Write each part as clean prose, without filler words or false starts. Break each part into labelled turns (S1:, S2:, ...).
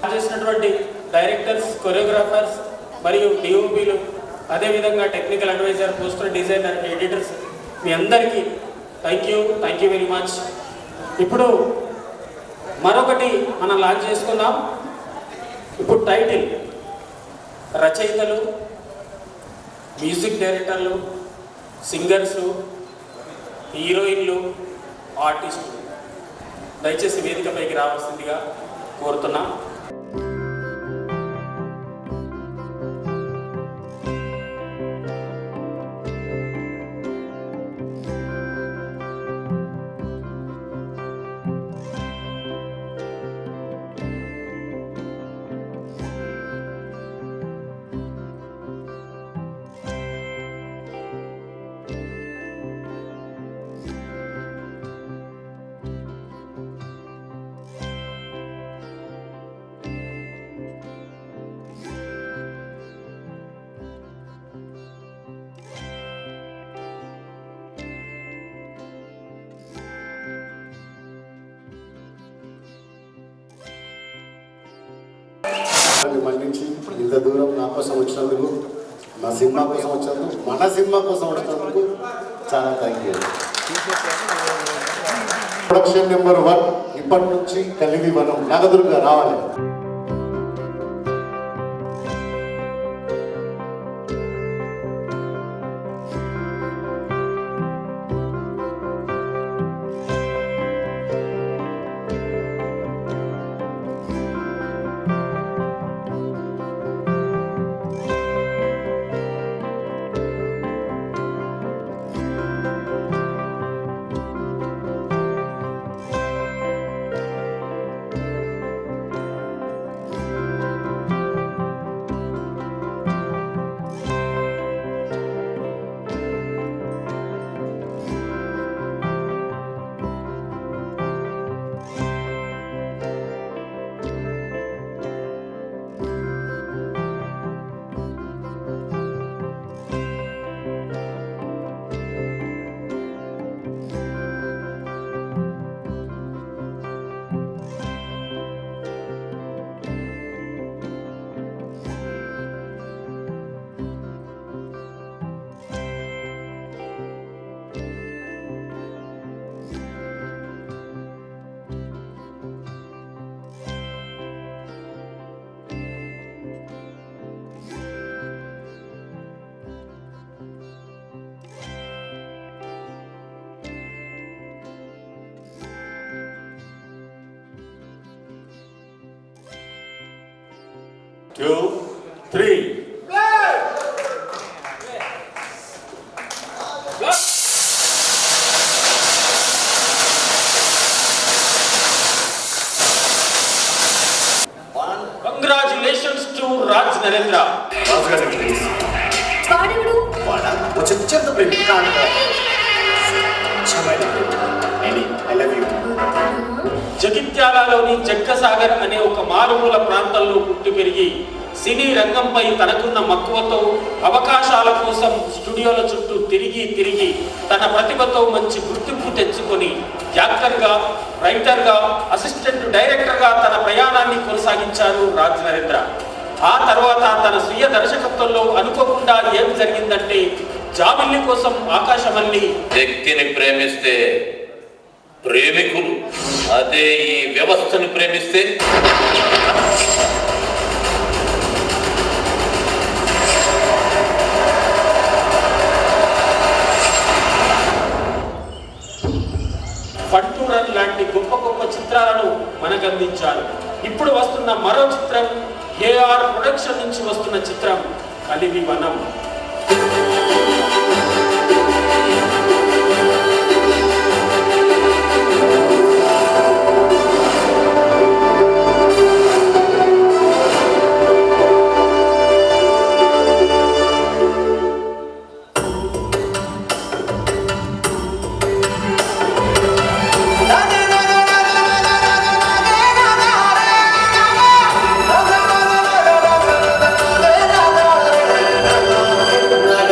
S1: చేసినటువంటి directors, choreographers మరియు డిఓపీలు, అదేవిధంగా technical adviser, poster designer, editors, మీ అందరికీ థ్యాంక్ యూ వెరీ మచ్. ఇప్పుడు మరొకటి మనం లాంచ్ చేసుకుందాం. ఇప్పుడు టైటిల్ రచయితలు, మ్యూజిక్ డైరెక్టర్లు, సింగర్సు, హీరోయిన్లు, ఆర్టిస్టులు దయచేసి వేదికపైకి రావాల్సిందిగా కోరుతున్నాం.
S2: మళ్ళించి ఇంత దూరం నా కోసం వచ్చినందుకు, నా సినిమా కోసం వచ్చినందుకు, మన సినిమా కోసం వచ్చినందుకు చాలా థ్యాంక్ యూ. ప్రొడక్షన్ నెంబర్ 1 ఇప్పటి నుంచి కలివి మనం నగదుర్గా రావాలి. Two, three. Congratulations to Raj Narendra.
S3: వాడెవడు?
S2: చెత్త ప్రేమి కాదు. I love you.
S1: జగిత్యాలలోని జగ్గసాగర్ అనే ఒక మారుమూల ప్రాంతంలో పుట్టి పెరిగి సినీ రంగంపై తనకున్న మక్కువతో అవకాశాల కోసం స్టూడియోల చుట్టూ తిరిగి తన ప్రతిభతో మంచి గుర్తింపు తెచ్చుకొని యాక్టర్గా, రైటర్గా, అసిస్టెంట్ డైరెక్టర్గా తన ప్రయాణాన్ని కొనసాగించారు రాజ్ నరేంద్ర. ఆ తర్వాత తన స్వీయ దర్శకత్వంలో అనుకోకుండా ఏం జరిగిందంటే, జాబిల్లి కోసం ఆకాశమల్లి
S4: వ్యక్తిని ప్రేమిస్తే ప్రేమికులు, అదే ఈ వ్యవస్థను ప్రేమిస్తే
S1: ఫంటూరన్ లాంటి గొప్ప చిత్రాలను మనకందించారు. ఇప్పుడు వస్తున్న మరో చిత్రం ఏఆర్ ప్రొడక్షన్ నుంచి వస్తున్న చిత్రం కలివి వనం.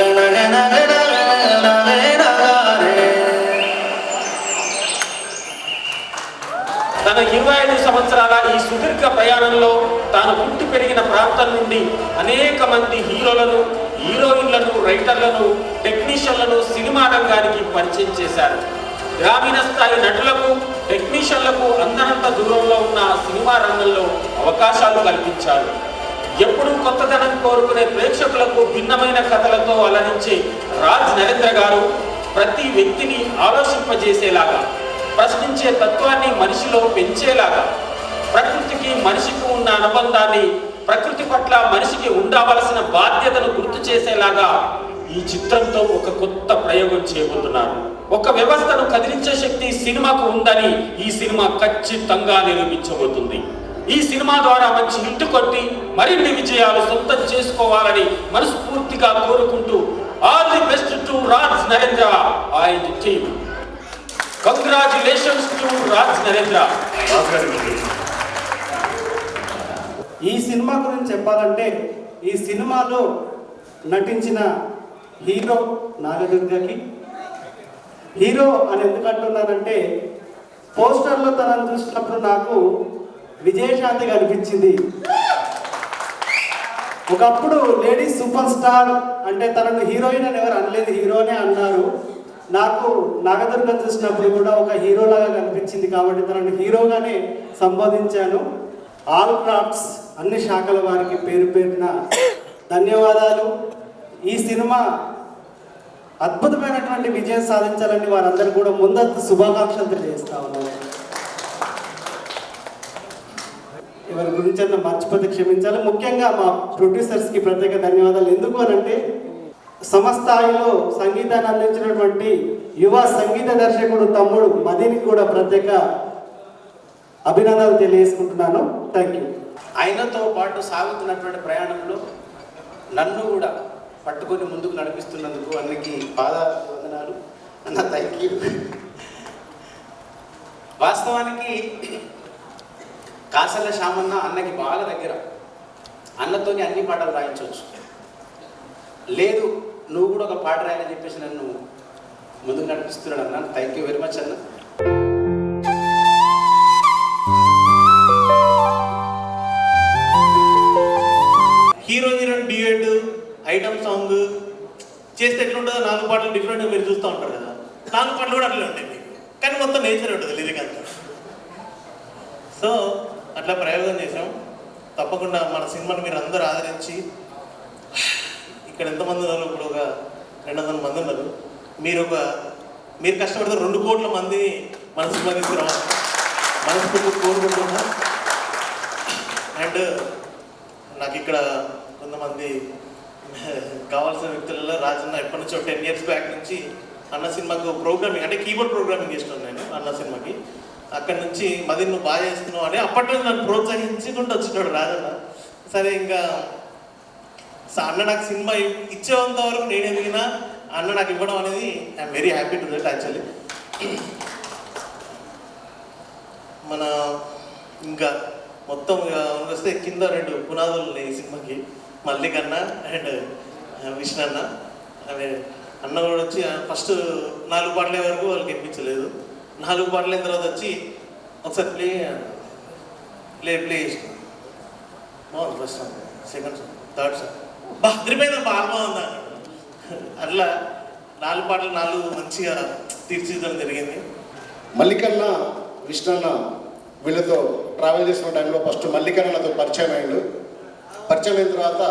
S5: na na na na na na na na
S1: పెరిగిన ప్రాంతం నుండి అనేక మంది హీరోలను, హీరోయిన్లను, రైటర్లను, టెక్నీషియన్లను సినిమా రంగానికి పరిచయం చేశారు. గ్రామీణ స్థాయి నటులకు, టెక్నీషియన్లకు అందనంత దూరంలో ఉన్న సినిమా రంగంలో అవకాశాలు కల్పించారు. ఎప్పుడూ కొత్తదనం కోరుకునే ప్రేక్షకులకు భిన్నమైన కథలతో అలరించే రాజ్ నరేంద్ర గారు ప్రతి వ్యక్తిని ఆలోచింపజేసేలాగా, ప్రశ్నించే తత్వాన్ని మనిషిలో పెంచేలాగా, ప్రకృతికి మనిషికి ఉన్న అనుబంధాన్ని, ప్రకృతి పట్ల మనిషికి ఉండవలసిన బాధ్యతను గుర్తు చేసేలాగా ఈ చిత్రంతో ఒక కొత్త ప్రయోగం చేయబోతున్నారు. ఒక వ్యవస్థను కదిలించే శక్తి సినిమాకు ఉందని ఈ సినిమా ఖచ్చితంగా నిరూపించబోతుంది. ఈ సినిమా ద్వారా మంచి హిట్ కొట్టి మరిన్ని విజయాలు సొంతం చేసుకోవాలని మనస్ఫూర్తిగా కోరుకుంటూ all the best to Raj Narendra and team. Congratulations to Raj Narendra.
S3: ఈ సినిమా గురించి చెప్పాలంటే, ఈ సినిమాలో నటించిన హీరో నాగదుర్గకి, హీరో అని ఎందుకు అంటున్నానంటే పోస్టర్లో తనను చూసినప్పుడు నాకు విజయశాంతి కనిపించింది. ఒకప్పుడు లేడీస్ సూపర్ స్టార్ అంటే తనను హీరోయిన్ అని ఎవరు అనలేదు, హీరోనే అన్నారు. నాకు నాగదుర్గం చూసినప్పుడు కూడా ఒక హీరోలాగా కనిపించింది కాబట్టి తనను హీరోగానే సంబోధించాను. ఆల్ క్రాఫ్ట్స్ అన్ని శాఖల వారికి పేరు పేరున ధన్యవాదాలు. ఈ సినిమా అద్భుతమైనటువంటి విజయం సాధించాలని వారందరూ కూడా ముందస్తు శుభాకాంక్షలు తెలియజేస్తా ఉన్నారు. ఎవరి గురించి మర్చిపోతే క్షమించాలి. ముఖ్యంగా మా ప్రొడ్యూసర్స్కి ప్రత్యేక ధన్యవాదాలు. ఎందుకు అనంటే సమస్థాయిలో సంగీతాన్ని అందించినటువంటి యువ సంగీత దర్శకుడు తమ్ముడు మదీనికి కూడా ప్రత్యేక అభినందనలు తెలియజేసుకుంటున్నాను. Thank you.
S5: ఆయనతో పాటు సాగుతున్నటువంటి ప్రయాణంలో నన్ను కూడా పట్టుకొని ముందుకు నడిపిస్తున్నందుకు అన్నకి వందనాలు అన్న. Thank you. వాస్తవానికి కాసల శ్యామన్న అన్నకి బాగా దగ్గర. అన్నతోని అన్ని పాటలు రాయించవచ్చు. లేదు నువ్వు కూడా ఒక పాట రాయని చెప్పేసి నన్ను ముందుకు నడిపిస్తున్నాడు అన్న. థ్యాంక్ యూ వెరీ మచ్ అన్న.
S6: Hero heroine duet item song చేస్తే ఎట్లుంటుందో 4 పాటలు డిఫరెంట్గా మీరు చూస్తూ ఉంటారు కదా. 4 పాటలు కూడా అట్లే ఉంటాయి మీకు, కానీ మొత్తం నేచర్ ఉంటుంది లిరిక్ అంతా. సో అట్లా ప్రయోగం చేసాం. తప్పకుండా మన సినిమాని మీరు అందరూ ఆదరించి, ఇక్కడ ఎంతమంది ఉన్నారు, ఇప్పుడు ఒక 200 మంది ఉన్నారు. మీరు కష్టపడితే 2 కోట్ల మంది మన సినిమా తీసుకురావాలి మనస్ఫూర్తి కోరుకుంటున్నా. అండ్ నాకు ఇక్కడ కొంతమంది కావాల్సిన వ్యక్తులలో రాజన్న ఎప్పటి నుంచో 10 years బ్యాక్ నుంచి అన్న సినిమాకు ప్రోగ్రామింగ్ అంటే కీబోర్డ్ ప్రోగ్రామింగ్ చేస్తున్నాను నేను అన్న సినిమాకి. అక్కడి నుంచి మది నువ్వు బాగా చేస్తున్నావు అని అప్పట్లో నన్ను ప్రోత్సహించుకుంటూ వచ్చినాడు రాజన్న. సరే ఇంకా అన్న నాకు సినిమా ఇచ్చేంత వరకు నేను ఎదిగినా అన్న నాకు ఇవ్వడం అనేది I'm very happy to that actually. మన ఇంకా మొత్తం వస్తే కింద 2 పునాదులు ఉన్నాయి ఈ సినిమాకి. మల్లిక్ అన్న అండ్ విష్ణు అన్న. అదే అన్న కూడా వచ్చి ఫస్ట్ 4 పాటల వరకు వాళ్ళకి వినిపించలేదు. 4 పాటలు అయిన తర్వాత వచ్చి ఒకసారి ప్లే చేసిన బాగుంది. First song, second song, third song అదిరిపోయిందా, బాగా బాగుందా. అట్లా 4 పాటలు 4 మంచిగా తీర్చిదిద్దడం జరిగింది.
S2: మల్లికన్న, విష్ణన్న వీళ్ళతో ట్రావెల్ చేసిన టైంలో ఫస్ట్ మల్లికన్నతో పరిచయం అయ్యాడు. పరిచయం అయిన తర్వాత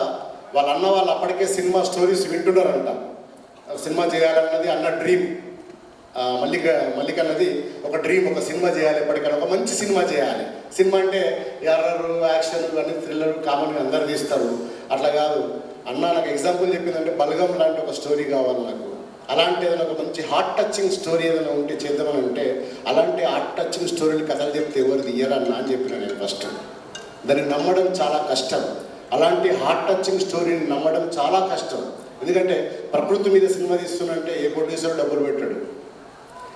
S2: వాళ్ళ అన్న వాళ్ళు అప్పటికే సినిమా స్టోరీస్ వింటున్నారంట. సినిమా చేయాలన్నది అన్న డ్రీమ్. మల్లికన్నది ఒక డ్రీమ్, ఒక సినిమా చేయాలి, ఎప్పటికైనా ఒక మంచి సినిమా చేయాలి. సినిమా అంటే ఎర్రర్, యాక్షన్, అన్ని థ్రిల్లర్ కామన్గా అందరు తీస్తారు. అట్లా కాదు, అన్న నాకు ఎగ్జాంపుల్ చెప్పిందంటే బలగం లాంటి ఒక స్టోరీ కావాలి నాకు. అలాంటి ఏదైనా ఒక మంచి హార్ట్ టచింగ్ స్టోరీ ఏదైనా ఉంటే చేద్దామని ఉంటే, అలాంటి హార్ట్ టచింగ్ స్టోరీలు కథలు చెప్తే ఎవరు తీయరన్నా అని చెప్పిన నేను ఫస్ట్. దాన్ని నమ్మడం చాలా కష్టం. అలాంటి హార్ట్ టచింగ్ స్టోరీని నమ్మడం చాలా కష్టం. ఎందుకంటే ప్రకృతి మీద సినిమా తీస్తున్నంటే ఏ ప్రొడ్యూసర్ డబ్బులు పెట్టాడు.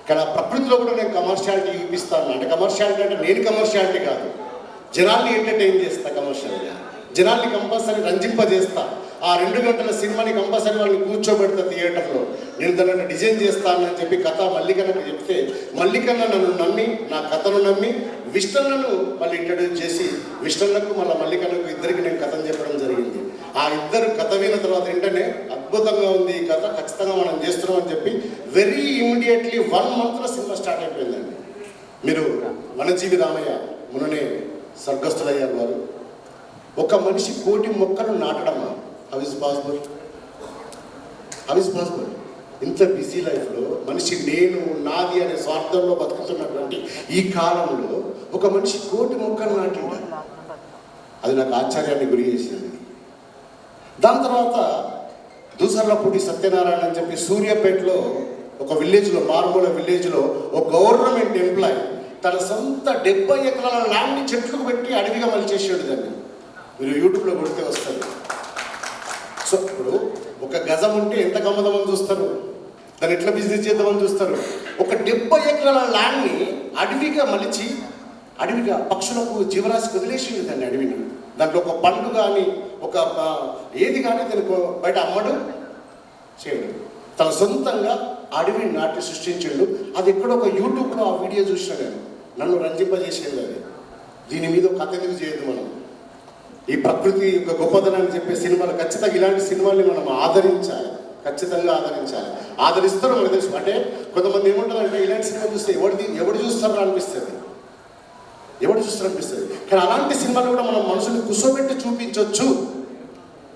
S2: కానీ ఆ ప్రకృతిలో కూడా నేను కమర్షియాలిటీ చూపిస్తాను. అంటే కమర్షియాలిటీ అంటే నేను కమర్షియాలిటీ కాదు, జనాల్ని ఎంటర్టైన్ చేస్తా, కమర్షియల్గా జనాల్ని కంపల్సరీ రంజింపజేస్తా. ఆ 2 గంటల సినిమాని కంపల్సరీ వాళ్ళని కూర్చోబెడతా థియేటర్లో. నేను దాన్ని డిజైన్ చేస్తానని చెప్పి కథ మల్లికన్నకు చెప్తే, మల్లికన్న నన్ను నమ్మి, నా కథను నమ్మి, విష్ణులను మళ్ళీ ఇంట్రడ్యూస్ చేసి విష్ణులకు మల్లికన్నకు ఇద్దరికి నేను కథను చెప్పడం జరిగింది. ఆ ఇద్దరు కథ విన్న తర్వాత వెంటనే అద్భుతంగా ఉంది ఈ కథ, ఖచ్చితంగా మనం చేస్తున్నాం అని చెప్పి వెరీ ఇమీడియట్లీ 1 monthలో సినిమా స్టార్ట్ అయిపోయిందండి. మీరు వనజీవి రామయ్య మొన్ననే స్వర్గస్థులయ్యారు వారు. ఒక మనిషి 1,000,000 మొక్కలు నాటడమా? How is possible? ఇంత బిజీ లైఫ్లో మనిషి నేను నాది అనే స్వార్థంలో బతుకుతున్నటువంటి ఈ కాలంలో ఒక మనిషి 1,000,000 మొక్కలు నాటిండు. అది నాకు ఆశ్చర్యాన్ని గురి చేసింది. దాని తర్వాత దూసర్లపూడి సత్యనారాయణ అని చెప్పి సూర్యాపేటలో ఒక విలేజ్లో, మారుమూల విలేజ్లో ఒక గవర్నమెంట్ ఎంప్లాయ్ తన సొంత 70 ఎకరాల ల్యాండ్ని చెట్లకు పెట్టి అడవిగా మలిచేసాడు. దాన్ని మీరు యూట్యూబ్లో కొడితే వస్తారు. సో ఇప్పుడు ఒక గజం ఉంటే ఎంత గమ్మదమని చూస్తారు, దాన్ని ఎట్లా బిజినెస్ చేద్దామని చూస్తారు. ఒక 70 ఎకరాల ల్యాండ్ని అడవిగా మలిచి అడవిగా పక్షులకు జీవరాశికి వదిలేసింది దాన్ని అడవిని. దాంట్లో ఒక పండు కానీ ఒక ఏది కానీ దానికి బయట అమ్మడు చేయడు. తన సొంతంగా అడవిని నాటి సృష్టించాడు. అది ఎక్కడో ఒక యూట్యూబ్లో ఆ వీడియో చూసిన నేను, నన్ను రంజింపజేసేది అది. దీని మీద ఒక కథ ఎందుకు చేయదు మనం? ఈ ప్రకృతి యొక్క గొప్పతనాన్ని చెప్పే సినిమాలు ఖచ్చితంగా ఇలాంటి సినిమాల్ని మనం ఆదరించాలి, ఖచ్చితంగా ఆదరించాలి. ఆదరిస్తారు మనకు తెలుసు. అంటే కొంతమంది ఏమంటారంటే ఇలాంటి సినిమా చూస్తే ఎవడు చూస్తారో అనిపిస్తుంది, కానీ అలాంటి సినిమాలు కూడా మనం మనసుని కూర్చోబెట్టి చూపించవచ్చు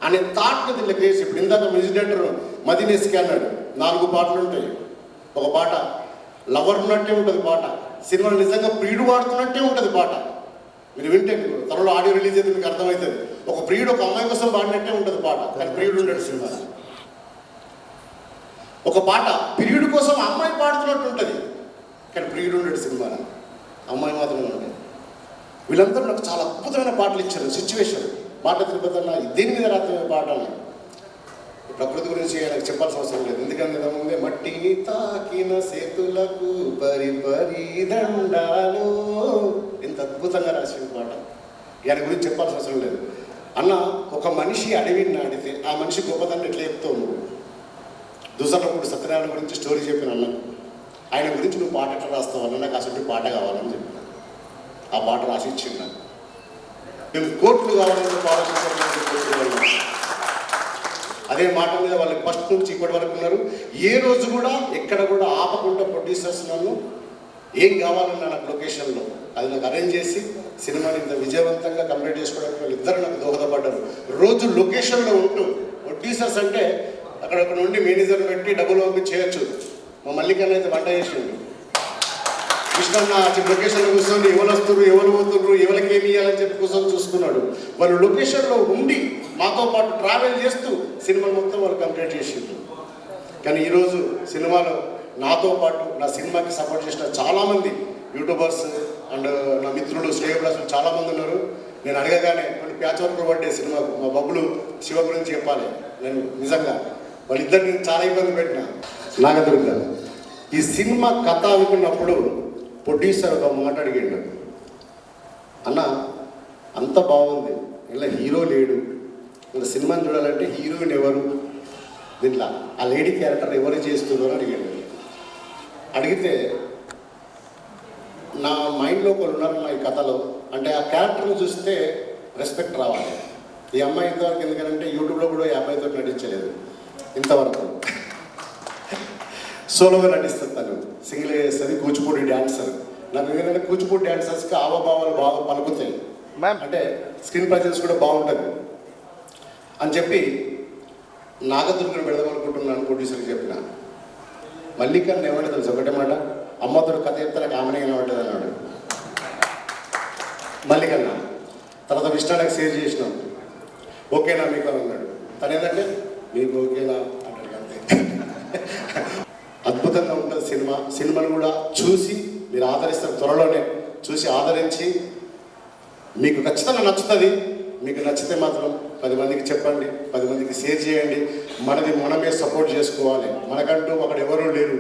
S2: అనే థాట్ని దీంట్లో క్రియేట్. ఇప్పుడు ఇందాక మ్యూజిక్ డైరెక్టర్ మదినేస్కి అన్నాడు 4 పాటలు ఉంటాయి. ఒక పాట లవర్ ఉన్నట్టే ఉంటుంది పాట, సినిమాలో నిజంగా ప్రియుడు వాడుతున్నట్టే ఉంటుంది పాట. మీరు వింటే త్వరలో ఆడియో రిలీజ్ అయితే మీకు అర్థమవుతుంది. ఒక ప్రియుడు ఒక అమ్మాయి కోసం పాడినట్టే ఉంటుంది పాట, కానీ ప్రియుడు ఉంటాడు సినిమా. ఒక పాట ప్రియుడు కోసం అమ్మాయి పాడుతున్నట్టు ఉంటుంది, కానీ ప్రియుడు ఉంటాడు సినిమా, అమ్మాయి మాత్రమే ఉంటుంది. వీళ్ళందరూ నాకు చాలా అద్భుతమైన పాటలు ఇచ్చారు. సిచ్యువేషన్ మాట తిరుపతి అన్న దేని మీద రాత్రి పాట ప్రకృతి గురించి నాకు చెప్పాల్సిన అవసరం లేదు, ఎందుకంటే ముందే మట్టిని తాకిన సేతులకు పరిపరి దండాలు ఎంత అద్భుతంగా రాసిన పాట. దాని గురించి చెప్పాల్సిన అవసరం లేదు. అన్న ఒక మనిషి అడవిని నాటితే ఆ మనిషి గొప్పదాన్ని ఎట్లా చెప్తావు నువ్వు? దూసర్లపూడి సత్యనారాయణ గురించి స్టోరీ చెప్పిన అన్న, ఆయన గురించి నువ్వు పాట ఎట్లా రాస్తావు అన్న, నాకు అసలు పాట కావాలని చెప్పిన. ఆ పాట రాసి ఇచ్చింది. మేము కోట్లు కావాలని ఆలోచించాలి. అదే మాట మీద వాళ్ళకి ఫస్ట్ నుంచి ఇప్పటి వరకు ఉన్నారు. ఏ రోజు కూడా ఎక్కడ కూడా ఆపకుండా ప్రొడ్యూసర్స్ నన్ను ఏం కావాలన్నా నాకు లొకేషన్లో అది నాకు అరేంజ్ చేసి సినిమాని ఇంత విజయవంతంగా కంప్లీట్ చేసుకోవడానికి వాళ్ళు ఇద్దరు నాకు దోహదపడ్డారు. రోజు లొకేషన్లో ఉంటూ ప్రొడ్యూసర్స్ అంటే అక్కడ నుండి మేనేజర్ పెట్టి డబ్బులు పంపి చేయొచ్చు. మా మల్లికన్న అయితే వంట చేసిండు. కృష్ణన్న లొకేషన్లో కూర్చొని ఎవరు వస్తున్నారు, ఎవరు పోతున్నారు, ఎవరికి ఏమి ఇవ్వాలని చెప్పి కూర్చొని చూసుకున్నాడు. వాళ్ళు లొకేషన్లో ఉండి మాతో పాటు ట్రావెల్ చేస్తూ సినిమాలు మొత్తం వాళ్ళు కంప్లీట్ చేసిండ్రు. కానీ ఈరోజు సినిమాలో నాతో పాటు నా సినిమాకి సపోర్ట్ చేసిన చాలామంది యూట్యూబర్స్ అండ్ నా మిత్రులు శ్రేయభిలాషులు చాలామంది ఉన్నారు. నేను అడగగానే కొన్ని ప్యాచ్ వర్క్ పడ్డే సినిమాకు మా బబ్బులు శివ గురించి చెప్పాలి. నేను నిజంగా వాళ్ళిద్దరిని చాలా ఇబ్బంది పెట్టిన. నాగదుర్గ ఈ సినిమా కథ అనుకున్నప్పుడు ప్రొడ్యూసర్ ఒక మాట అడిగాడు, అన్న అంత బాగుంది, ఇలా హీరో లేడు, ఇలా సినిమాని చూడాలంటే హీరోయిన్ ఎవరు, దీంట్లో ఆ లేడీ క్యారెక్టర్ ఎవరు చేస్తున్నారు అని అడిగాడు. అడిగితే నా మైండ్లో ఒకరు ఉన్నారు నా ఈ కథలో, అంటే ఆ క్యారెక్టర్ని చూస్తే రెస్పెక్ట్ రావాలి. ఈ అమ్మాయి ఇంతవరకు ఎందుకంటే యూట్యూబ్లో కూడా ఈ అమ్మాయితో నటించలేదు ఇంతవరకు. సోలోగా నటిస్తుంది, తను సింగిల్గా చేస్తుంది, కూచిపూడి డ్యాన్సర్. నాకు ఎందుకంటే కూచిపూడి డ్యాన్సర్స్కి ఆవభావాలు బాగా పలుకుతాయి, అంటే స్క్రీన్ ప్రజెన్స్ కూడా బాగుంటుంది అని చెప్పి నాగదుర్గను పెడదామనుకుంటున్నాను. ప్రొడ్యూసర్కి చెప్పిన మల్లికన్న ఏమంటే తెలుసు ఒకటే మాట, అమ్మతోడు కథ చెప్తే నాకు ఆమెనే ఏమంటుంది అన్నాడు మల్లికన్న. తర్వాత విష్ణానికి షేర్ చేసినాం, ఓకేనా మీకు అని అన్నాడు. తను ఏంటంటే మీకు ఓకేనా అంటాడు అంతే. అద్భుతంగా ఉంటుంది సినిమా. సినిమాను కూడా చూసి మీరు ఆదరిస్తారు, త్వరలోనే చూసి ఆదరించి మీకు ఖచ్చితంగా నచ్చుతుంది. మీకు నచ్చితే మాత్రం 10 మందికి చెప్పండి, 10 మందికి షేర్ చేయండి. మనది మనమే సపోర్ట్ చేసుకోవాలి, మనకంటూ అక్కడ ఎవరూ లేరు.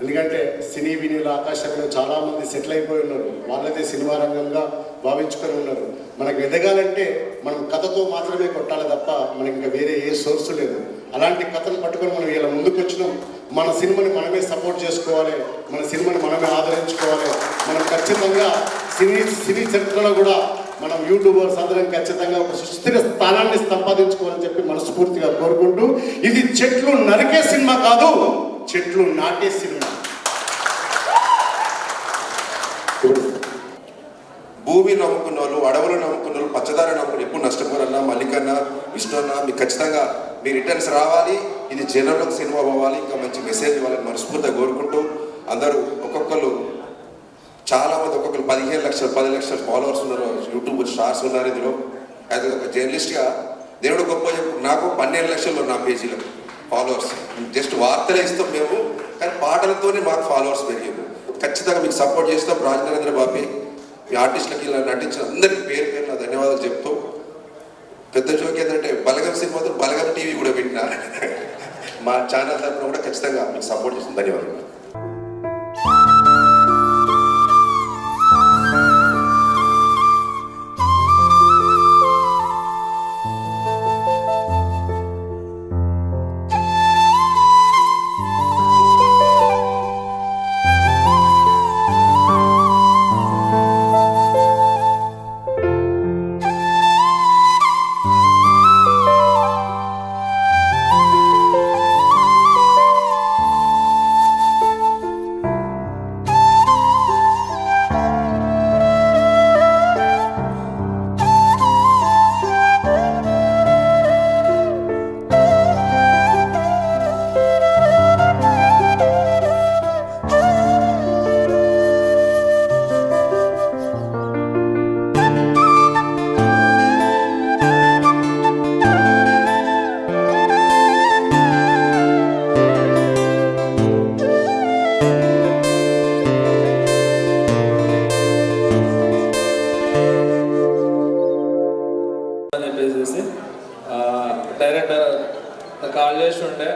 S2: ఎందుకంటే సినీ వినీల ఆకాశంలో చాలామంది సెటిల్ అయిపోయి ఉన్నారు, వాళ్ళైతే సినిమా రంగంగా భావించుకొని ఉన్నారు. మనకు ఎదగాలంటే మనం కథతో మాత్రమే కొట్టాలి తప్ప మనకి ఇంకా వేరే ఏ సోర్స్ లేదు. అలాంటి కథను పట్టుకొని మనం ఇలా ముందుకు వచ్చినాం. మన సినిమాని మనమే సపోర్ట్ చేసుకోవాలి, మన సినిమాని మనమే ఆదరించుకోవాలి. మనం ఖచ్చితంగా సినీ చరిత్రలో కూడా మనం యూట్యూబర్స్ అందరం ఖచ్చితంగా ఒక సుస్థిర స్థానాన్ని సంపాదించుకోవాలని చెప్పి మనస్ఫూర్తిగా కోరుకుంటూ, ఇది చెట్లు నరికే సినిమా కాదు, చెట్లు నాటే సినిమా.
S7: భూమి నమ్ముకున్న వాళ్ళు, అడవులు నమ్ముకున్న వాళ్ళు, పచ్చదారి నమ్ముకుని ఎప్పుడు నష్టపోరన్నా, మల్లికన్నా, విష్ణు అన్న, మీకు ఖచ్చితంగా మీ రిటర్న్స్ రావాలి. ఇది జనంలోకి సినిమా పోవాలి, ఇంకా మంచి మెసేజ్ ఇవ్వాలని మనస్ఫూర్తిగా కోరుకుంటూ, అందరూ ఒక్కొక్కరు చాలామంది ఒక్కొక్కరు 15 లక్షలు 10 లక్షల ఫాలోవర్స్ ఉన్నారు, యూట్యూబ్ స్టార్స్ ఉన్నారు. ఇందులో అది ఒక జర్నలిస్ట్గా దేవుడు గొప్ప చెప్పు, నాకు 12 లక్షలు నా పేజీలో ఫాలోవర్స్. జస్ట్ వార్తలే ఇస్తాం మేము, కానీ పాటలతోనే మాకు ఫాలోవర్స్ పెరిగాము. ఖచ్చితంగా మీకు సపోర్ట్ చేస్తాం. రాజనరేంద్ర బాబీ ఈ ఆర్టిస్టులకి ఇలా నటించిన అందరికీ పేరు పేరు నా ధన్యవాదాలు చెప్తూ, పెద్ద జోక్ ఏంటంటే బలగం సినిమాతో బలగం టీవీ కూడా పెట్టిన మా ఛానల్ తరఫున కూడా ఖచ్చితంగా మీకు సపోర్ట్ చేస్తాం. ధన్యవాదాలు.
S8: చెప్పేసి డైరెక్టర్ కాల్ చేసి ఉండే,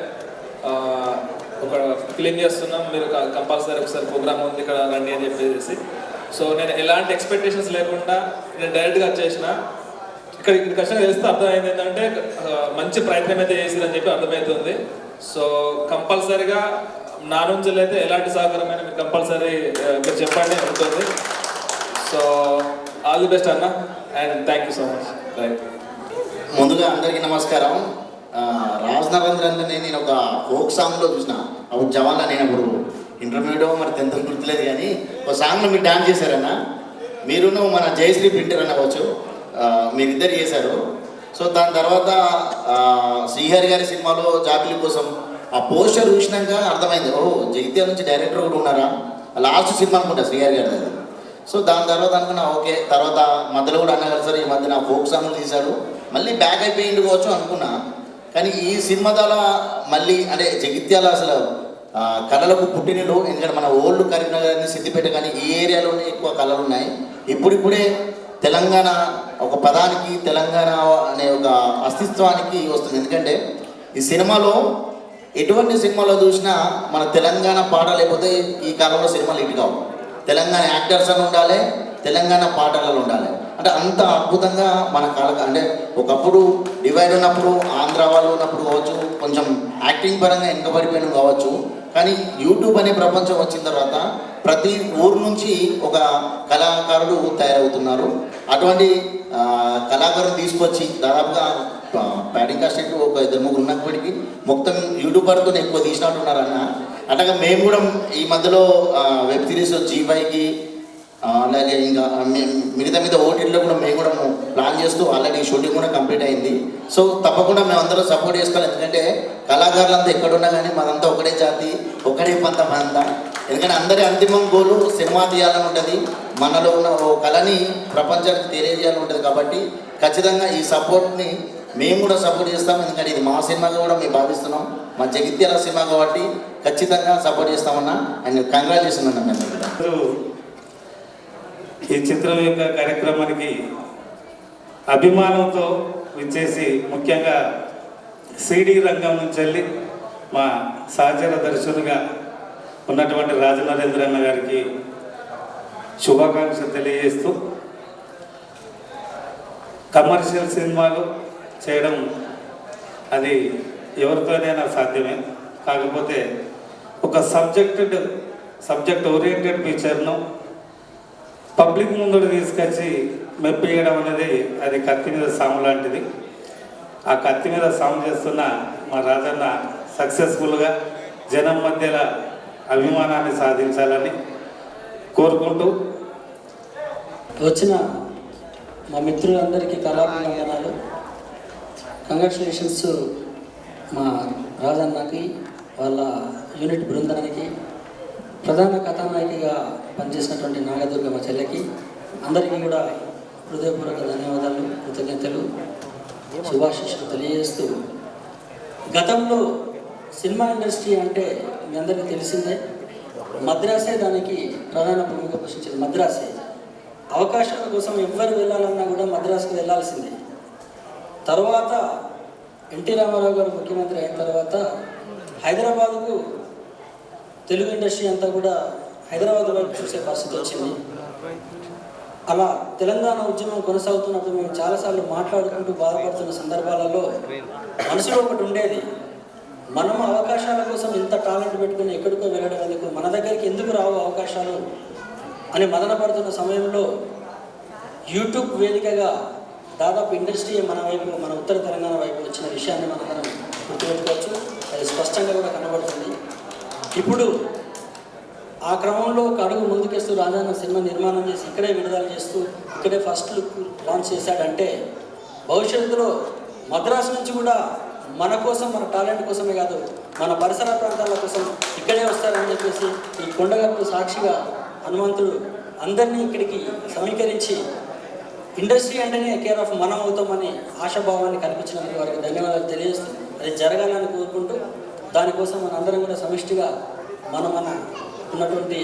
S8: ఒక ఫిలిం చేస్తున్నాం, మీరు కంపల్సరీ ఒకసారి ప్రోగ్రామ్ ఉంది ఇక్కడ రండి అని చెప్పేసి. సో నేను ఎలాంటి ఎక్స్పెక్టేషన్స్ లేకుండా నేను డైరెక్ట్గా వచ్చేసిన. ఇక్కడికి వచ్చిన తెలిస్తే అర్థమైంది ఏంటంటే మంచి ప్రయత్నం అయితే చేసిరని చెప్పి అర్థమవుతుంది. సో కంపల్సరీగా నా నుంచి అయితే ఎలాంటి సహకారమైన మీరు కంపల్సరీ మీరు చెప్పండి ఉంటుంది. సో ఆల్ ది బెస్ట్ అన్న, and thank you so much. Thank you.
S9: ముందుగా అందరికీ నమస్కారం. రాజనరేంద్ర అని నేను ఒక ఫోక్ సాంగ్లో చూసిన, అప్పుడు జవాన్లో నేను అప్పుడు ఇంటర్మీడియట్ మరి 10th గుర్తులేదు, కానీ ఒక సాంగ్లో మీరు డాన్స్ చేశారన్న. మీరును మన జయశ్రీ ప్రింటర్ అనవచ్చు, మీరిద్దరు చేశారు. సో దాని తర్వాత శ్రీహరి గారి సినిమాలో జాబిలి కోసం ఆ పోస్టర్ చూసినాక అర్థమైంది, ఓహో జగిత్యాల నుంచి డైరెక్టర్ కూడా ఉన్నారా, లాస్ట్ సినిమా అనుకుంటా శ్రీహరి గారి దగ్గర. సో దాని తర్వాత అనుకున్నా ఓకే, తర్వాత మధ్యలో కూడా అన్న కలిసారు, ఈ మధ్య నా ఫోక్ సాంగ్లు తీశాడు, మళ్ళీ బ్యాక్ అయిపోయింది కావచ్చు అనుకున్నా. కానీ ఈ సినిమా ద్వారా మళ్ళీ అంటే జగిత్యాల అసలు కళలకు పుట్టినలో, ఎందుకంటే మన ఓల్డ్ కరీంనగర్ కానీ సిద్దిపేట కానీ ఈ ఏరియాలోనే ఎక్కువ కళలు ఉన్నాయి. ఇప్పుడిప్పుడే తెలంగాణ ఒక పదానికి, తెలంగాణ అనే ఒక అస్తిత్వానికి వస్తుంది. ఎందుకంటే ఈ సినిమాలో ఎటువంటి సినిమాలో చూసినా మన తెలంగాణ పాట లేకపోతే ఈ కాలంలో సినిమాలు ఇటు కావు. తెలంగాణ యాక్టర్స్ అని ఉండాలి, తెలంగాణ పాటలలో ఉండాలి. అంటే అంత అద్భుతంగా మన కాలక అంటే ఒకప్పుడు డివైడ్ ఉన్నప్పుడు ఆంధ్ర వాళ్ళు ఉన్నప్పుడు కావచ్చు, కొంచెం యాక్టింగ్ పరంగా వెనుకబడిపోయిన కావచ్చు. కానీ యూట్యూబ్ అనే ప్రపంచం వచ్చిన తర్వాత ప్రతి ఊరు నుంచి ఒక కళాకారుడు తయారవుతున్నారు. అటువంటి కళాకారులు తీసుకొచ్చి దాదాపుగా ప్యాడింగ్ కాస్ట్ ఒక 2-3 ఉన్నప్పటికీ మొత్తం యూట్యూబర్తో ఎక్కువ తీసినట్టున్నారన్న. అట్లాగా మేము కూడా ఈ మధ్యలో వెబ్ సిరీస్ G5కి అలాగే ఇంకా మిగతా ఓటీటీలో కూడా మేము కూడా ప్లాన్ చేస్తూ ఆల్రెడీ షూటింగ్ కూడా కంప్లీట్ అయింది. సో తప్పకుండా మేము అందరం సపోర్ట్ చేసుకోవాలి. ఎందుకంటే కళాకారులంతా ఎక్కడున్నా కానీ మనంతా ఒకటే జాతి, ఒకటే పంతం అంతా. ఎందుకంటే అందరి అంతిమ గోలు సినిమా తీయాలని ఉంటుంది, మనలో ఉన్న ఓ కళని ప్రపంచానికి తెలియజేయాలని ఉంటుంది. కాబట్టి ఖచ్చితంగా ఈ సపోర్ట్ని మేము కూడా సపోర్ట్ చేస్తాం. ఎందుకంటే ఇది మా సినిమాగా కూడా మేము భావిస్తున్నాం, మా జగిత్యాల సినిమా కాబట్టి ఖచ్చితంగా సపోర్ట్ చేస్తామన్నా. అండ్ కంగ్రాచులేషన్ అన్న. మేము
S10: ఈ చిత్రం యొక్క కార్యక్రమానికి అభిమానంతో విచ్చేసి, ముఖ్యంగా సిడి రంగం నుంచి వెళ్ళి మా సహచర దర్శకులుగా ఉన్నటువంటి రాజనరేంద్ర అన్న గారికి శుభాకాంక్షలు తెలియజేస్తూ, కమర్షియల్ సినిమాలు చేయడం అది ఎవరితోనైనా సాధ్యమే. కాకపోతే ఒక సబ్జెక్ట్ ఓరియంటెడ్ పిక్చర్ను పబ్లిక్ ముందు తీసుకొచ్చి మెప్పియడం అనేది అది కత్తి మీద సాము లాంటిది. ఆ కత్తి మీద సాము చేస్తున్న మా రాజన్న సక్సెస్ఫుల్గా జనం మధ్యలో అభిమానాన్ని సాధించాలని కోరుకుంటూ
S11: వచ్చిన మా మిత్రులందరికీ కళాభివందనాలు. కంగ్రాచులేషన్స్ మా రాజన్నకి, వాళ్ళ యూనిట్ బృందానికి, ప్రధాన కథానాయికగా పనిచేసినటువంటి నాగదుర్గ మా చెల్లెకి అందరికీ కూడా హృదయపూర్వక ధన్యవాదాలు, కృతజ్ఞతలు, శుభాశీస్సులు తెలియజేస్తూ, గతంలో సినిమా ఇండస్ట్రీ అంటే మీ అందరికీ తెలిసిందే, మద్రాసే దానికి ప్రధాన భూమిక పోషించింది. మద్రాసే అవకాశాల కోసం ఎవ్వరు వెళ్ళాలన్నా కూడా మద్రాసుకు వెళ్ళాల్సిందే. తర్వాత ఎన్టీ రామారావు గారు ముఖ్యమంత్రి అయిన తర్వాత హైదరాబాద్కు తెలుగు ఇండస్ట్రీ అంతా కూడా హైదరాబాద్ వైపు చూసే పరిస్థితి వచ్చింది. అలా తెలంగాణ ఉద్యమం కొనసాగుతున్నప్పుడు మేము చాలాసార్లు మాట్లాడుకుంటూ బాధపడుతున్న సందర్భాలలో మనసులో ఒకటి ఉండేది, మనం అవకాశాల కోసం ఇంత టాలెంట్ పెట్టుకుని ఎక్కడికో వెళ్ళడం ఎందుకు, మన దగ్గరికి ఎందుకు రావు అవకాశాలు అని మదనపడుతున్న సమయంలో యూట్యూబ్ వేదికగా దాదాపు ఇండస్ట్రీ మన వైపు, మన ఉత్తర తెలంగాణ వైపు వచ్చిన విషయాన్ని మనం గుర్తుపెట్టుకోవచ్చు. అది స్పష్టంగా కూడా కనబడుతుంది. ఇప్పుడు ఆ క్రమంలో ఒక అడుగు ముందుకేస్తూ రాజన్న సినిమా నిర్మాణం చేసి ఇక్కడే విడుదల చేస్తూ ఇక్కడే ఫస్ట్ లుక్ లాంచ్ చేశాడంటే భవిష్యత్తులో మద్రాసు నుంచి కూడా మన కోసం, మన టాలెంట్ కోసమే కాదు, మన పరిసర ప్రాంతాల కోసం ఇక్కడే వస్తారని చెప్పేసి ఈ కొండగట్టు సాక్షిగా హనుమంతుడు అందరినీ ఇక్కడికి సమీకరించి ఇండస్ట్రీ అంటేనే కేర్ ఆఫ్ మనం అవుతామని ఆశాభావాన్ని కల్పించినందుకు వారికి ధన్యవాదాలు తెలియజేస్తూ, అది జరగాలని కోరుకుంటూ, దానికోసం మన అందరం కూడా సమిష్టిగా మన ఉన్నటువంటి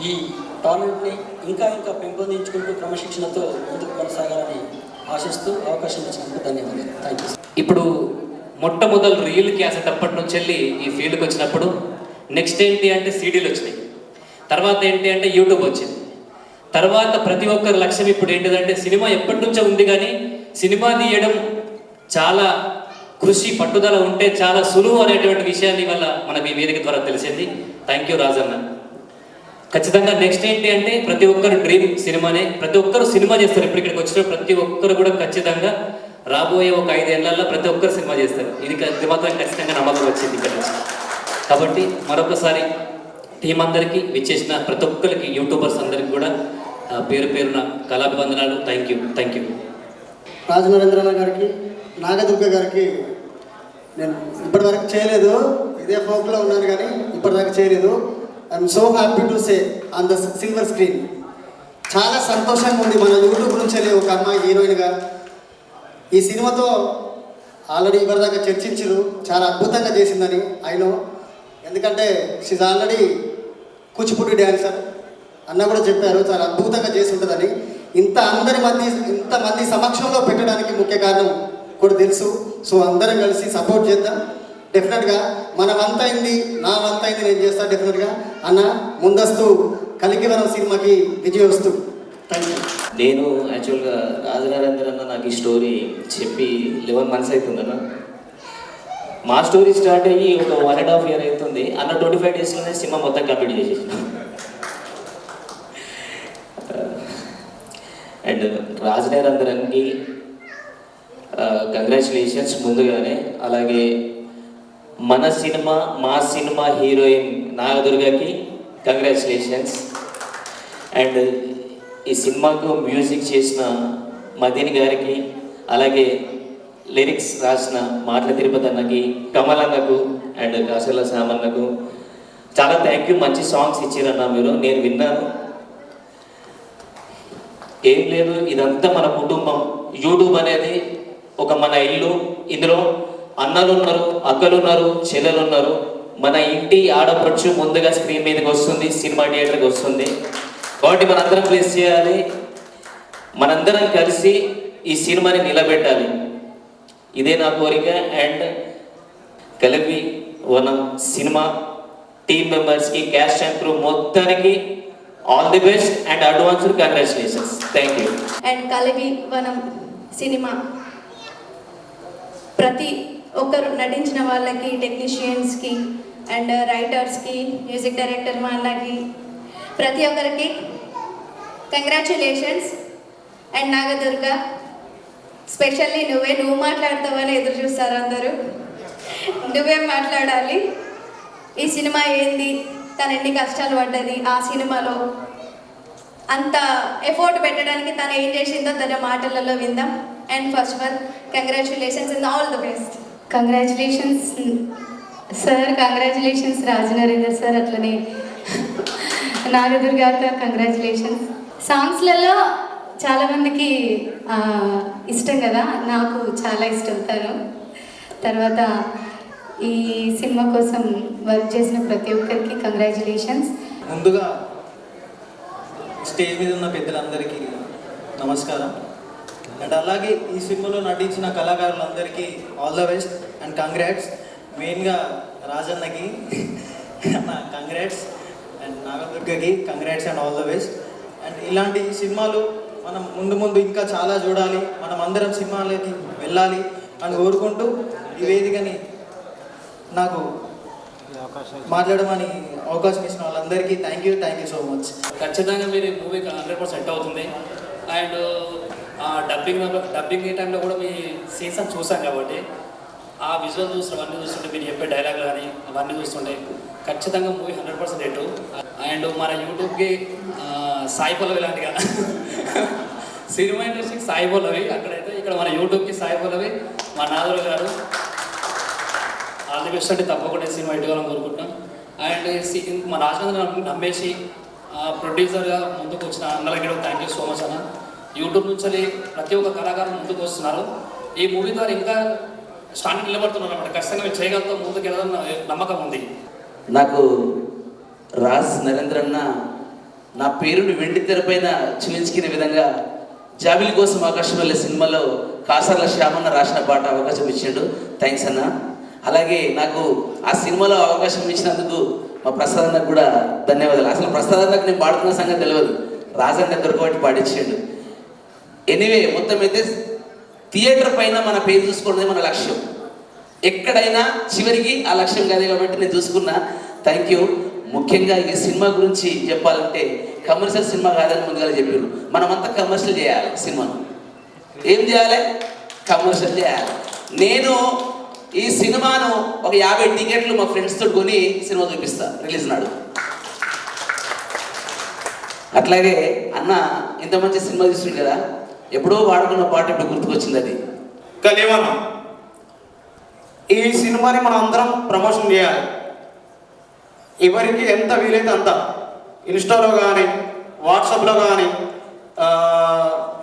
S11: ఈ టాలెంట్ని ఇంకా ఇంకా పెంపొందించుకుంటూ క్రమశిక్షణతో ముందుకు కొనసాగాలని ఆశిస్తూ అవకాశం ఇచ్చినందుకు ధన్యవాదాలు. Thank you.
S12: ఇప్పుడు మొట్టమొదలు రీల్ క్యాసెట్ అప్పటి నుంచి వెళ్ళి ఈ ఫీల్డ్కి వచ్చినప్పుడు నెక్స్ట్ ఏంటి అంటే సీడీలు వచ్చినాయి, తర్వాత ఏంటి అంటే యూట్యూబ్ వచ్చింది, తర్వాత ప్రతి ఒక్కరి లక్ష్యం ఇప్పుడు ఏంటిదంటే సినిమా ఎప్పటి నుంచో ఉంది కానీ సినిమా తీయడం చాలా కృషి పట్టుదల ఉంటే చాలా సులువు అనేటువంటి విషయాన్ని వల్ల మనకు ఈ వేదిక ద్వారా తెలిసింది. Thank you Rajanna. ఖచ్చితంగా నెక్స్ట్ ఏంటి అంటే ప్రతి ఒక్కరు డ్రీమ్ సినిమానే, ప్రతి ఒక్కరు సినిమా చేస్తారు. ఇప్పుడు ఇక్కడికి వచ్చిన ప్రతి ఒక్కరు కూడా ఖచ్చితంగా రాబోయే ఒక 5 ఏళ్లలో ప్రతి ఒక్కరు సినిమా చేస్తారు. ఇది మాత్రం ఖచ్చితంగా నమ్మకం వచ్చింది ఇక్కడ నుంచి. కాబట్టి మరొకసారి టీం అందరికీ, విచ్చేసిన ప్రతి ఒక్కరికి, యూట్యూబర్స్ అందరికీ కూడా పేరు పేరున కళాభివందనాలు. Thank you.
S3: రాజనరేంద్రన్న గారికి, నాగదుర్గ గారికి నేను ఇప్పటివరకు చేయలేదు, ఇదే ఫోక్లో ఉన్నాను కానీ ఇప్పటిదాకా చేయలేదు. I'm so happy to say on the silver screen. చాలా సంతోషంగా ఉంది మన యూట్యూబ్ నుంచి ఒక అమ్మాయి హీరోయిన్గా ఈ సినిమాతో ఆల్రెడీ ఇప్పటిదాకా చర్చించారు, చాలా అద్భుతంగా చేసిందని అయినో. ఎందుకంటే షీజ్ ఆల్రెడీ కూచిపూడి డ్యాన్సర్ అన్న కూడా చెప్పారు, చాలా అద్భుతంగా చేసి ఉంటుందని. ఇంతమంది సమక్షంలో పెట్టడానికి ముఖ్య కారణం కూడా తెలుసు. సో అందరం కలిసి సపోర్ట్ చేద్దాం. డెఫినెట్గా మన వంతైంది, నా వంతైంది నేను చేస్తాను డెఫినెట్గా. అన్న ముందస్తు కలికివరం సినిమాకి విజయోస్తు. Thank you.
S12: నేను యాక్చువల్గా రాజనరేంద్ర అన్న నాకు ఈ స్టోరీ చెప్పి 11 months అవుతుందన్న. మా స్టోరీ స్టార్ట్ అయ్యి ఒక 1.5 year అవుతుంది అన్న. 25 daysలోనే సినిమా మొత్తం కంప్లీట్ చేసేసిన. అండ్ రాజనరేంద్రన్కి కంగ్రాచులేషన్స్ ముందుగానే. అలాగే మా సినిమా హీరోయిన్ నాగదుర్గకి కంగ్రాచులేషన్స్. అండ్ ఈ సినిమాకు మ్యూజిక్ చేసిన మదీన్ గారికి, అలాగే లిరిక్స్ రాసిన మాటల తిరుపతి అన్నకి, కమల్ అన్నకు అండ్ కాసల సామన్నకు చాలా థ్యాంక్ యూ. మంచి సాంగ్స్ ఇచ్చారన్న మీరు, నేను విన్నాను. ఏం లేదు, ఇదంతా మన కుటుంబం. యూట్యూబ్ అనేది ఒక మన ఇల్లు. ఇందులో అన్నలు ఉన్నారు, అక్కలు ఉన్నారు, చెల్లెలు ఉన్నారు. మన ఇంటి ఆడపడుచు ముందుగా స్క్రీన్ మీదకి వస్తుంది, సినిమా థియేటర్కి వస్తుంది. కాబట్టి మనందరం ప్లేస్ చేయాలి, మనందరం కలిసి ఈ సినిమాని నిలబెట్టాలి. ఇదే నా కోరిక. అండ్ కలిపి వనం సినిమా టీమ్ మెంబర్స్కి, క్యాస్ట్ అండ్ క్రూ మొత్తానికి all the best and advanced congratulations. Thank you.
S13: And కలిపి వనం సినిమా ప్రతి ఒక్కరు నటించిన వాళ్ళకి, టెక్నీషియన్స్కి అండ్ రైటర్స్కి, మ్యూజిక్ డైరెక్టర్ వాళ్ళకి, ప్రతి ఒక్కరికి కంగ్రాచులేషన్స్. అండ్ నాగదుర్గ, స్పెషల్లీ నువ్వు మాట్లాడతావని ఎదురు చూస్తారు అందరూ. నువ్వేం మాట్లాడాలి, ఈ సినిమా ఏంది, తను ఎన్ని కష్టాలు పడ్డది ఆ సినిమాలో, అంత ఎఫోర్ట్ పెట్టడానికి తను ఏం చేసిందో తన మాటలలో విందాం. And first of all congratulations and all the best.
S14: Congratulations sir, congratulations Rajanarender sir, అట్లనే నాగదుర్గ గారు కంగ్రాచులేషన్స్. సాంగ్స్లలో చాలామందికి ఇష్టం కదా, నాకు చాలా ఇష్టం తను. తర్వాత ఈ సినిమా కోసం వర్క్ చేసిన ప్రతి ఒక్కరికి కంగ్రాచులేషన్స్.
S15: ముందుగా స్టేజ్ మీద ఉన్న పెద్దలందరికీ నమస్కారం. అండ్ అలాగే ఈ సినిమాలో నటించిన కళాకారులందరికీ all the best and congrats. మెయిన్గా రాజన్నకి కంగ్రాట్స్ అండ్ నాగదుర్గకి congrats and all the best. And ఇలాంటి సినిమాలు మనం ముందు ఇంకా చాలా చూడాలి, మనం అందరం సినిమాలకి వెళ్ళాలి అని కోరుకుంటూ ఈ వేదికని నాకు మాట్లాడమని అవకాశం ఇచ్చిన వాళ్ళందరికీ థ్యాంక్ యూ సో మచ్.
S12: ఖచ్చితంగా మీరు ఈ మూవీకి 100% సెట్ అవుతుంది. అండ్ డబ్బింగ్ టైంలో కూడా మీ సీన్స్ అని చూసాం కాబట్టి ఆ విజువల్ అవన్నీ చూస్తుంటే మీరు చెప్పే డైలాగ్ కానీ అవన్నీ చూస్తుంటే ఖచ్చితంగా మూవీ 100% హిట్. అండ్ మన యూట్యూబ్కి సాయి పల్లవి లాంటిగా సినిమా ఇండస్ట్రీకి సాయి పల్లవి అక్కడైతే, ఇక్కడ మన యూట్యూబ్కి సాయి పల్లవి, మా నాదురు గారు ఆల్ ది బెస్ట్ అంటే తప్పకుండా సినిమా హిట్ కావాలని కోరుకుంటున్నాం. అండ్ మా రాజేంద్ర నమ్మేసి ప్రొడ్యూసర్గా ముందుకు వచ్చిన అందరికీ థ్యాంక్ యూ సో మచ్ అన్న. యూట్యూబ్ నుంచి ప్రతి ఒక్క కళాకారులు ముందుకు వస్తున్నారు. ఈ మూవీ ద్వారా ఇంకా స్టాండింగ్ నిలబడుతున్నారు అన్నమాట. ఖచ్చితంగా మీరు చేయగలుగుతాం, ముందుకు వెళ్ళాలని నమ్మకం ఉంది.
S16: నాకు రాజ్ నరేంద్ర అన్న నా పేరుని వెండి తెరపైన చూపించుకునే విధంగా జాబిలి కోసం ఆకాశం వెళ్ళే సినిమాలో కాసర్ల శ్యామన్న రాసిన పాట అవకాశం ఇచ్చిండు. థ్యాంక్స్ అన్న. అలాగే నాకు ఆ సినిమాలో అవకాశం ఇచ్చినందుకు మా ప్రసాద్ అన్నకు కూడా ధన్యవాదాలు. అసలు ప్రసాద్ అన్నకు నేను పాడుతున్న సంగతి తెలియదు, రాజన్న దొరకబట్టి పాడించాడు. ఎనీవే మొత్తం అయితే థియేటర్ పైన మన పేరు చూసుకోవడమే మన లక్ష్యం. ఎక్కడైనా చివరికి ఆ లక్ష్యం కాదే కాబట్టి నేను చూసుకున్నా. Thank you. ముఖ్యంగా ఈ సినిమా గురించి చెప్పాలంటే కమర్షియల్ సినిమా కాదని ముందుగా చెప్పారు. మనమంతా కమర్షియల్ చేయాలి, సినిమాను ఏం చేయాలి, కమర్షియల్ చేయాలి. నేను ఈ సినిమాను ఒక 50 టికెట్లు మా ఫ్రెండ్స్తో కొని సినిమా చూపిస్తా రిలీజ్ నాడు. అట్లాగే అన్న ఇంత మంచి సినిమా చూస్తుంది కదా, ఎప్పుడో వాడుకున్న పాట ఇప్పుడు గుర్తుకొచ్చింది. అది
S3: కలివనం. ఈ సినిమాని మనం అందరం ప్రమోషన్ చేయాలి. ఎవరికి ఎంత వీలైతే అంత ఇన్స్టాలో కానీ వాట్సాప్లో కానీ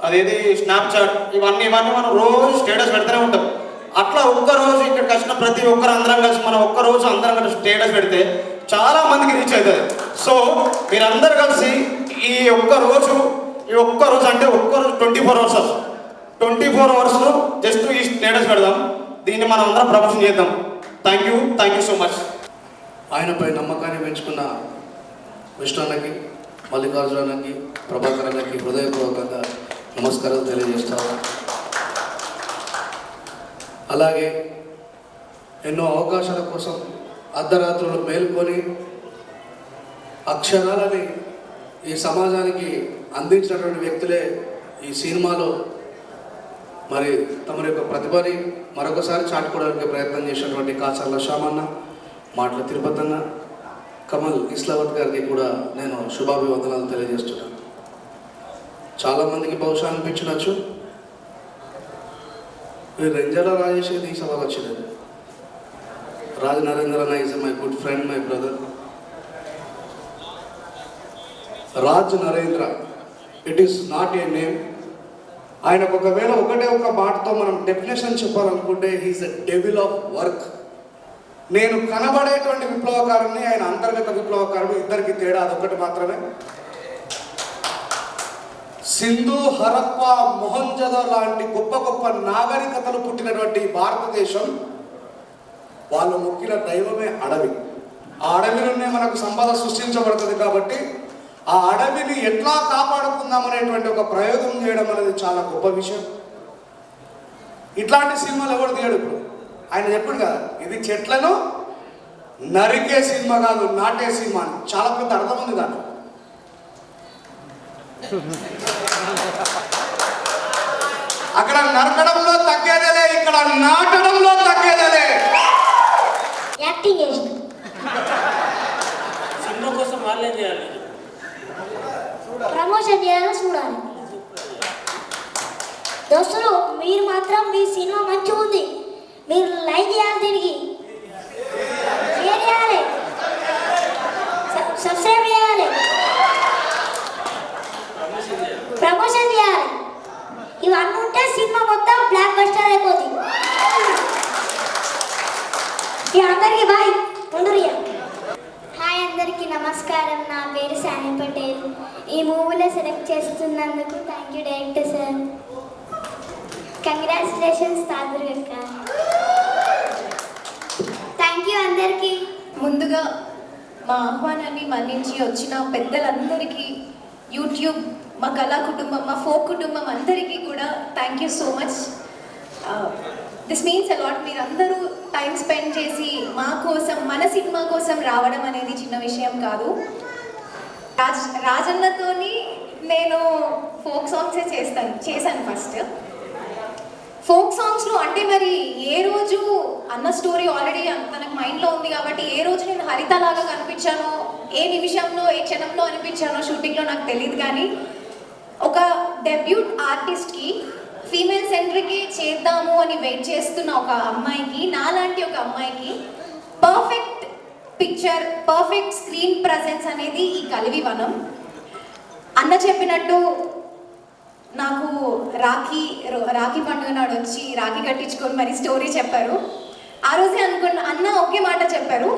S3: అదేది స్నాప్చాట్ ఇవన్నీ మనం రోజు స్టేటస్ పెడుతూనే ఉంటాం. అట్లా ఒక్కరోజు ఇక్కడికి వచ్చిన ప్రతి ఒక్కరు అందరం కలిసి మనం ఒక్కరోజు అందరం కలిసి స్టేటస్ పెడితే చాలా మందికి రీచ్ అవుతుంది. సో మీరందరూ కలిసి ఈ ఒక్కరోజు అంటే ఒక్కరోజు 24 అవర్స్ 24 అవర్స్ జస్ట్ ఈ స్టేటస్ పెడదాం. దీన్ని మనం అందరం ప్రమోషన్ చేద్దాం. Thank you so much.
S17: ఆయనపై నమ్మకాన్ని పెంచుకున్న విష్ణున్నకి, మల్లికార్జునకి, ప్రభాకర్ అన్నకి హృదయపూర్వకంగా నమస్కారాలు తెలియజేస్తాను. అలాగే ఎన్నో అవకాశాల కోసం అర్ధరాత్రులు మేల్కొని అక్షరాలని ఈ సమాజానికి అందించినటువంటి వ్యక్తులే ఈ సినిమాలో మరి తమ యొక్క ప్రతిభని మరొకసారి చాటుకోవడానికి ప్రయత్నం చేసినటువంటి కాసర్ల శ్యామన్న, మాటల తిరుపతి అన్న, కమల్ ఇస్లావత్ గారికి కూడా నేను శుభాభివందనాలు తెలియజేస్తున్నాను. చాలామందికి బహుశా అనిపించవచ్చు రెంజల రాజేష్ ఈ సభకు వచ్చినది. రాజ్ నరేంద్ర అన్న is my good friend, my brother. Raj Narendra, it is not a name. ఆయనకు ఒకవేళ ఒకటే ఒక మాటతో మనం డెఫినేషన్ చెప్పాలనుకుంటే he is a devil of work. నేను కనబడేటువంటి విప్లవకారుని, ఆయన అంతర్గత విప్లవకారుడు, ఇద్దరికి తేడా అదొకటి మాత్రమే. సింధు, హరప్ప, మొహంజదో లాంటి గొప్ప గొప్ప నాగరికతలు పుట్టినటువంటి భారతదేశం, వాళ్ళు మొక్కిన దైవమే అడవి. ఆ అడవిలోనే మనకు సంపద సృష్టించబడుతుంది. కాబట్టి ఆ అడవిని ఎట్లా కాపాడుకుందాం అనేటువంటి ఒక ప్రయోగం చేయడం అనేది చాలా గొప్ప విషయం. ఇట్లాంటి సినిమాలు ఎవరు తీయడు. ఇప్పుడు ఆయన చెప్పాడు కదా, ఇది చెట్లను నరికే సినిమా కాదు, నాటే సినిమా. చాలా పెద్ద అర్థం ఉంది దాంట్లో.
S18: అక్కడ నరకడంలో తగ్గేదేలే, ఇక్కడ నాటడంలో తగ్గేదేలే.
S19: యాక్టింగ్ చేసిన
S1: సినిమా కోసం వాళ్ళు ఏం చేయాలి?
S19: ప్రమోషన్ చేయాలని చూడాలి. దోస్తులు మీరు మాత్రం మీ సినిమా మంచిగా ఉంది, మీరు లైక్ చేయాలి, దీనికి షేర్ చేయాలి, సబ్స్క్రైబ్ చేయాలి, ప్రమోషన్ చేయాలి. ఇవన్నీ ఉంటే సినిమా మొత్తం బ్లాక్ బస్టర్ అయిపోతుంది. అందరికీ బాయ్. హాయ్ అందరికీ నమస్కారం. నా పేరు సాని పటేల్. ఈ మూవీలో సెలెక్ట్ చేస్తున్నందుకు thank you director sir. Congratulations తాదురు అక్క. థ్యాంక్ యూ అందరికీ.
S20: ముందుగా మా ఆహ్వానాన్ని మన్నించి వచ్చిన పెద్దలందరికీ, యూట్యూబ్, మా కళా కుటుంబం, మా ఫోక్ కుటుంబం అందరికీ కూడా thank you so much. This means a lot. మీరందరూ టైం స్పెండ్ చేసి మా కోసం, మన సినిమా కోసం రావడం అనేది చిన్న విషయం కాదు. రాజన్నతోని నేను ఫోక్ సాంగ్సే చేశాను ఫస్ట్. ఫోక్ సాంగ్స్లో అంటే మరి ఏ రోజు అన్న స్టోరీ ఆల్రెడీ తనకు మైండ్లో ఉంది కాబట్టి ఏ రోజు నేను హరితలాగా కనిపించానో, ఏ నిమిషంలో ఏ క్షణంలో అనిపించానో షూటింగ్లో నాకు తెలియదు. కానీ ఒక డెబ్యూట్ ఆర్టిస్ట్కి ఫీమేల్ సెంట్రిక్కి చేద్దాము అని వెయిట్ చేస్తున్న ఒక అమ్మాయికి, నాలాంటి ఒక అమ్మాయికి perfect picture, perfect screen presence అనేది ఈ కలివి వనం. అన్న చెప్పినట్టు నాకు రాఖీ పండుగ నాడు వచ్చి రాఖీ కట్టించుకొని మరి స్టోరీ చెప్పారు. ఆ రోజే అనుకున్న అన్న ఒకే మాట చెప్పారు,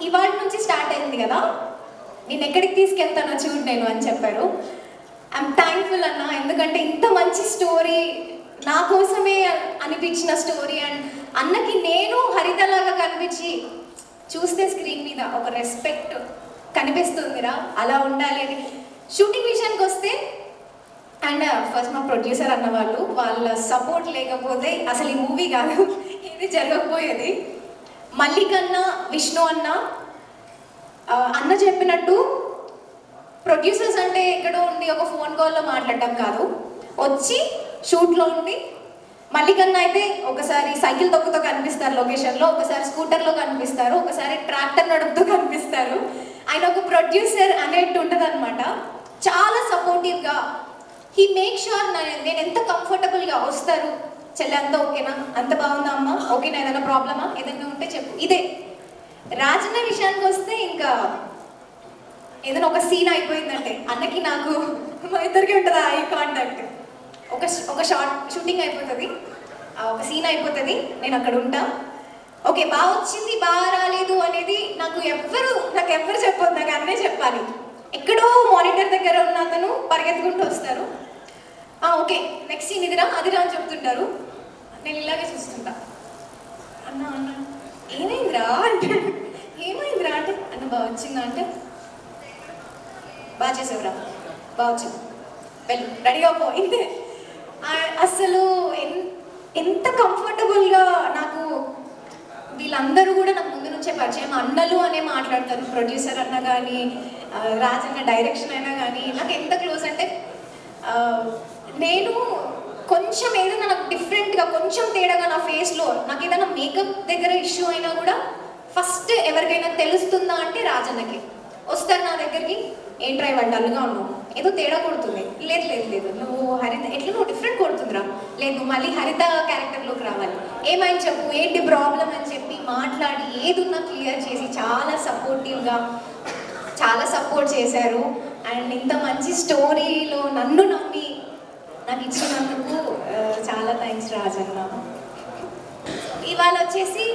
S20: ఇవాళ నుంచి స్టార్ట్ అయింది కదా, నేను ఎక్కడికి తీసుకెళ్తానో చూడు నేను అని చెప్పారు. ఐఎమ్ థ్యాంక్ఫుల్ అన్న, ఎందుకంటే ఇంత మంచి స్టోరీ నా కోసమే అనిపించిన స్టోరీ. అండ్ అన్నకి నేను హరితలాగా కనిపించి చూస్తే స్క్రీన్ మీద ఒక రెస్పెక్ట్ కనిపిస్తుందిరా, అలా ఉండాలి అని. షూటింగ్ విషయానికి వస్తే అండ్ ఫస్ట్ మా ప్రొడ్యూసర్ అన్న వాళ్ళ సపోర్ట్ లేకపోతే అసలు ఈ మూవీ కాదు, ఇది జరగకపోయేది. మల్లికన్న, విష్ణు అన్న చెప్పినట్టు ప్రొడ్యూసర్స్ అంటే ఎక్కడో ఉండి ఒక ఫోన్ కాల్లో మాట్లాడటం కాదు, వచ్చి షూట్లో ఉండి. మల్లికన్న అయితే ఒకసారి సైకిల్ తొక్కుతో కనిపిస్తారు లొకేషన్లో, ఒకసారి స్కూటర్లో కనిపిస్తారు, ఒకసారి ట్రాక్టర్ నడుపుతూ కనిపిస్తారు. ఆయన ఒక ప్రొడ్యూసర్ అనేట్టు ఉంటుంది అనమాట. చాలా సపోర్టివ్గా హీ మేక్ ష్యూర్ నేను ఎంత కంఫర్టబుల్గా వస్తారు, చెల్లె అంతా ఓకేనా, అంత బాగుందా అమ్మ, ఓకేనా, ఏదైనా ప్రాబ్లమా, ఏదైనా ఉంటే చెప్పు. ఇదే రాజన్న విషయానికి వస్తే ఇంకా ఏదైనా ఒక సీన్ అయిపోయిందంటే అన్నకి నాకు మా ఇద్దరికి ఉంటుంది ఐ కాంటాక్ట్. ఒక షూటింగ్ అయిపోతుంది, ఒక సీన్ అయిపోతుంది, నేను అక్కడ ఉంటా. ఓకే బాగా వచ్చింది, బాగా రాలేదు అనేది నాకు ఎవ్వరు చెప్పొద్దు, నాకు అన్నే చెప్పాలి. ఎక్కడో మానిటర్ దగ్గర ఉన్న అతను పరిగెత్తుకుంటూ వస్తారు, ఓకే నెక్స్ట్ సీన్ ఇదిరా అదిరా అని చెప్తుంటారు. నేను ఇలాగే చూస్తుంటా, అన్న ఏమైందిరా అంటాడు. ఏమైందిరా అంటే అన్న బాగా వచ్చిందా అంటే బాగా చేసేవరా, బాగా వచ్చింది, వెళ్ళు రెడీగా పో, ఇంతే. అసలు ఎంత కంఫర్టబుల్గా నాకు వీళ్ళందరూ కూడా నాకు ముందు నుంచే పరిచయం. అన్నలు అనే మాట్లాడతారు, ప్రొడ్యూసర్ అన్న కానీ, రాజన్న డైరెక్షన్ అయినా కానీ నాకు ఎంత క్లోజ్ అంటే, నేను కొంచెం ఏదైనా నాకు డిఫరెంట్గా కొంచెం తేడాగా నా ఫేస్లో నాకు ఏదైనా మేకప్ దగ్గర ఇష్యూ అయినా కూడా ఫస్ట్ ఎవరికైనా తెలుస్తుందా అంటే రాజన్నకి వస్తారు నా దగ్గరికి. ఏంట్రా ఇవాళ డల్గా ఉన్నావు, ఏదో తేడా కొడుతుంది, లేదు లేదు లేదు నువ్వు హరిత ఎట్లా నువ్వు డిఫరెంట్ కొడుతుందిరా, లేదు నువ్వు మళ్ళీ హరిత క్యారెక్టర్లోకి రావాలి, ఏమైనా చెప్పు, ఏంటి ప్రాబ్లం అని చెప్పి మాట్లాడి ఏదున్నా క్లియర్ చేసి చాలా సపోర్టివ్గా చాలా సపోర్ట్ చేశారు. అండ్ ఇంత మంచి స్టోరీలో నన్ను నమ్మి నాకు ఇచ్చినందుకు చాలా థ్యాంక్స్ రాజన్న. ఇవాళ వచ్చేసి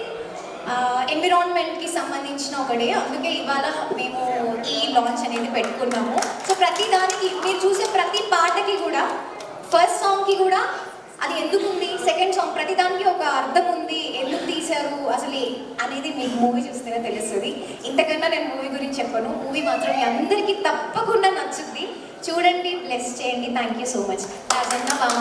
S20: ఎన్విరాన్మెంట్కి సంబంధించిన ఒక డే, అందుకే ఇవాళ మేము ఈ లాంచ్ అనేది పెట్టుకున్నాము. సో ప్రతి దానికి మీరు చూసే ప్రతి పాటకి కూడా, ఫస్ట్ సాంగ్కి కూడా అది ఎందుకు ఉంది, సెకండ్ సాంగ్ ప్రతి దానికి ఒక అర్థం ఉంది, ఎందుకు తీశారు అసలు అనేది మీకు మూవీ చూస్తేనే తెలుస్తుంది. ఇంతకన్నా నేను మూవీ గురించి చెప్పను, మూవీ మాత్రం మీ అందరికీ తప్పకుండా నచ్చుద్ది, చూడండి, బ్లెస్ చేయండి. Thank you so much Rajanna. బాగా